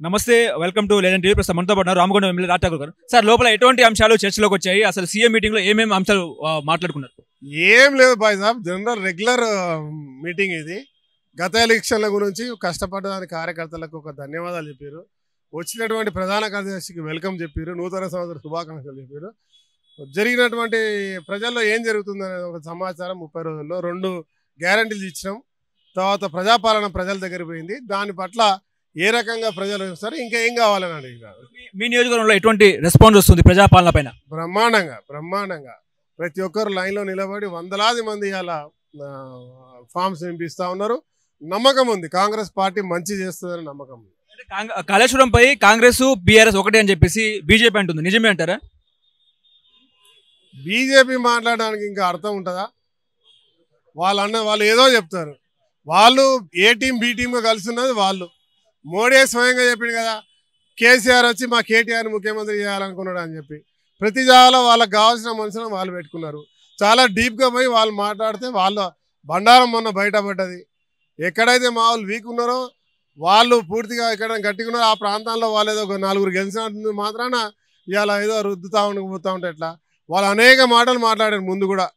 నమస్తే, welcome to legend TV. ప్రస్తుతం మనతో పాటు రామగుండం ఎమ్మెల్యే రాజ్ ఠాకూర్ గారు. సార్, లోపల ఎటువంటి అంశాలు చర్చలోకి వచ్చాయి? అసలు సీఎం మీటింగ్ లో ఏమేమి అంశాలు మాట్లాడుకున్నారు? ఏం లేదు భాయ్ సాబ్, జనరల్ రెగ్యులర్ మీటింగ్ ఇది. గత ఎలక్షన్ల గురించి కష్టపడ్డ కార్యకర్తలకు ఒక ధన్యవాదాలు చెప్పారు. వచ్చినటువంటి ప్రధాన కార్యదర్శికి వెల్కమ్ చెప్పారు, నూతన సంవత్సర శుభాకాంక్షలు చెప్పారు. జరిగినటువంటి ప్రజల్లో ఏం జరుగుతుందనే ఒక సమాచారం 30 రోజుల్లో 2 గ్యారంటీలు ఇచ్చినాం. తర్వాత ప్రజాపాలన ప్రజల దగ్గర పోయింది. దాని పట్ల ఏ రకంగా ప్రజలు వస్తారు, ఇంకా ఏం కావాలని అడిగారు. మీ నియోజకవర్గంలో ఎటువంటి రెస్పాన్స్ వస్తుంది ప్రజాపాలన పైన? బ్రహ్మాండంగా ప్రతి ఒక్కరు లైన్లో నిలబడి వందలాది మంది అలా ఫామ్స్ నింపిస్తూ ఉన్నారు. నమ్మకం ఉంది, కాంగ్రెస్ పార్టీ మంచి చేస్తుందని నమ్మకం ఉంది. కాళేశ్వరంపై కాంగ్రెస్ బీఆర్ఎస్ ఒకటే అని చెప్పేసి బీజేపీ అంటుంది, నిజమే అంటారా? బీజేపీ మాట్లాడడానికి ఇంకా అర్థం ఉంటుందా? వాళ్ళు ఏదో చెప్తారు. వాళ్ళు ఏ టీం బి టీంగా కలిసి ఉన్నది వాళ్ళు. మోడీ స్వయంగా చెప్పింది కదా, కేసీఆర్ వచ్చి మా కేటీఆర్ ముఖ్యమంత్రి చేయాలనుకున్నాడు అని చెప్పి. ప్రతి జాగాలో వాళ్ళకి కావాల్సిన మనుషులను వాళ్ళు పెట్టుకున్నారు. చాలా డీప్గా పోయి వాళ్ళు మాట్లాడితే వాళ్ళ బండారం మొన్న బయటపడ్డది. ఎక్కడైతే మా వాళ్ళు వీక్ ఉన్నారో వాళ్ళు పూర్తిగా ఎక్కడ గట్టిగా ఉన్నారో ఆ ప్రాంతాల్లో వాళ్ళు ఏదో ఒక 4 గెలిచినట్టు మాత్రాన ఇవాళ ఏదో రుద్దుతా పోతూ ఉంటే ఎట్లా. వాళ్ళు అనేక మాటలు మాట్లాడారు. ముందు కూడా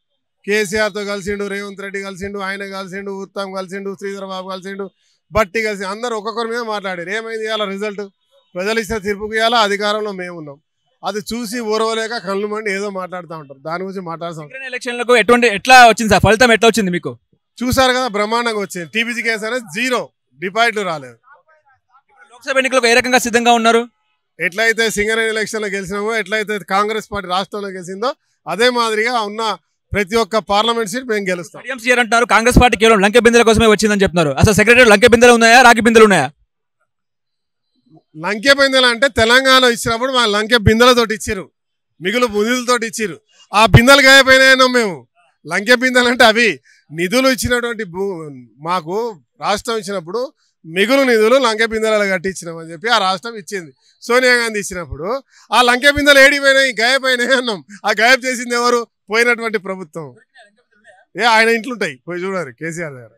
కేసీఆర్తో కలిసిండు, రేవంత్ రెడ్డి కలిసిండు, ఆయన కలిసిండు, ఉత్తమ్ కలిసిండు, శ్రీధర్ బాబు కలిసిండు, బట్టి కలిసి అందరూ ఒక్కొక్కరి మీద మాట్లాడారు. ఏమైంది ఇవాళ రిజల్ట్? ప్రజలు ఇస్తే తీర్పుకి ఇవ్వాలా, అధికారంలో మేము ఉన్నాం. అది చూసి ఓరవలేక కళ్ళు మండి ఏదో మాట్లాడుతూ ఉంటారు. దాని గురించి మాట్లాడతాం. ఎలక్షన్లకు ఎట్లా వచ్చింది సార్? ఫలితం ఎట్లా వచ్చింది మీకు? చూసారు కదా, బ్రహ్మాండంగా వచ్చింది. టీబీజీ కేసు అనేది 0 డిపాజిట్లు రాలేదు. లోక్సభ ఎన్నికలకు ఏ రకంగా సిద్ధంగా ఉన్నారు? ఎట్లయితే సింగరేణి ఎలక్షన్లో గెలిచినామో, ఎట్లయితే కాంగ్రెస్ పార్టీ రాష్ట్రంలో గెలిచిందో అదే మాదిరిగా ఉన్న ప్రతి ఒక్క పార్లమెంట్ సీట్ మేము గెలుస్తాం. అంటారు కాంగ్రెస్ పార్టీ కేవలం లంకె బిందెల కోసమే వచ్చిందని చెప్తున్నారు. అసలు సెక్రటరీ లంకె బిందెలు ఉన్నాయా, రాగి బిందెలు ఉన్నాయా? లంకె బిందెలు అంటే తెలంగాణలో ఇచ్చినప్పుడు మా లంకె బిందెలతోటి ఇచ్చారు, మిగులు నిధులతోటి ఇచ్చారు. ఆ బిందెలు గాయపోయినాయో మేము. లంకె బిందెలు అంటే అవి నిధులు ఇచ్చినటువంటి మాకు రాష్ట్రం ఇచ్చినప్పుడు మిగులు నిధులు లంకె బిందెలు కట్టించినామని చెప్పి ఆ రాష్ట్రం ఇచ్చింది. సోనియా గాంధీ ఇచ్చినప్పుడు ఆ లంకె బిందెలు ఏడిపోయినాయి, గాయపోయినాయి అన్నాం. ఆ గాయపు చేసింది ఎవరు? పోయినటువంటి ప్రభుత్వం. ఆయన ఇంట్లుంటాయి, పోయి చూడాలి కేసీఆర్ దగ్గర.